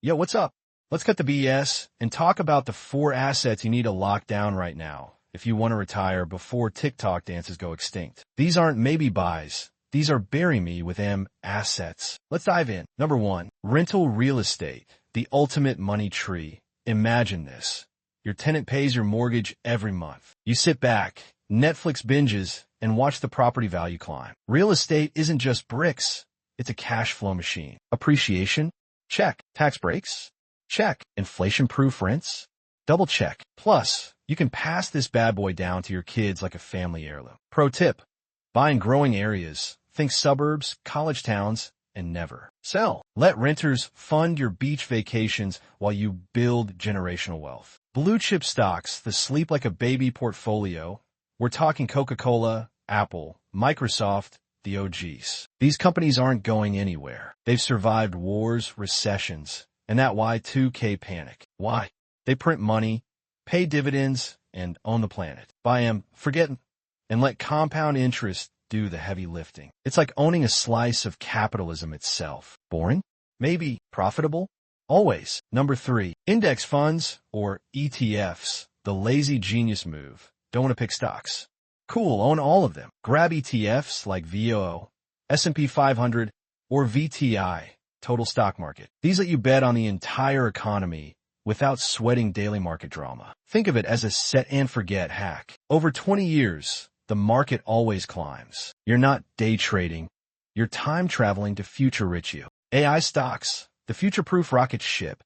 Yo, what's up? Let's cut the BS and talk about the 4 assets you need to lock down right now if you want to retire before TikTok dances go extinct. These aren't maybe buys. These are bury me with assets. Let's dive in. Number 1, rental real estate, the ultimate money tree. Imagine this. Your tenant pays your mortgage every month. You sit back, Netflix binges, and watch the property value climb. Real estate isn't just bricks. It's a cash flow machine. Appreciation? Check. Tax breaks? Check. Inflation-proof rents? Double check. Plus, you can pass this bad boy down to your kids like a family heirloom. Pro tip: buy in growing areas. Think suburbs, college towns, and never sell. Let renters fund your beach vacations while you build generational wealth. Blue chip stocks, the sleep like a baby portfolio. We're talking Coca-Cola, Apple, Microsoft, the OGs. These companies aren't going anywhere. They've survived wars, recessions, and that Y2K panic. Why? They print money, pay dividends, and own the planet. Buy them, forget them, and let compound interest do the heavy lifting. It's like owning a slice of capitalism itself. Boring? Maybe. Profitable? Always. Number 3, index funds, or ETFs, the lazy genius move. Don't want to pick stocks? Cool, own all of them. Grab ETFs like VOO, S&P 500, or VTI, total stock market. These let you bet on the entire economy without sweating daily market drama. Think of it as a set-and-forget hack. Over 20 years, the market always climbs. You're not day trading. You're time traveling to future-rich you. AI stocks, the future-proof rocket ship.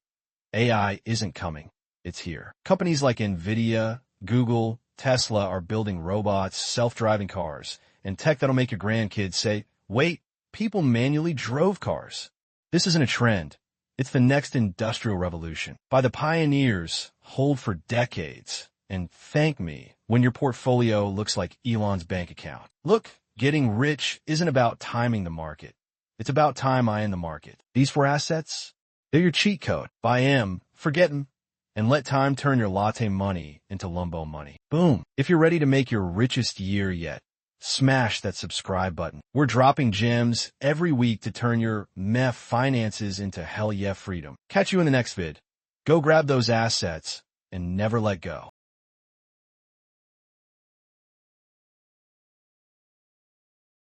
AI isn't coming. It's here. Companies like NVIDIA, Google, Tesla are building robots, self-driving cars, and tech that'll make your grandkids say, wait, people manually drove cars. This isn't a trend. It's the next industrial revolution. By the pioneers, hold for decades, and thank me when your portfolio looks like Elon's bank account. Look, getting rich isn't about timing the market. It's about time I in the market. These 4 assets, they're your cheat code. Buy them, forget them, and let time turn your latte money into Lumbo money. Boom. If you're ready to make your richest year yet, smash that subscribe button. We're dropping gems every week to turn your meh finances into hell yeah freedom. Catch you in the next vid. Go grab those assets and never let go.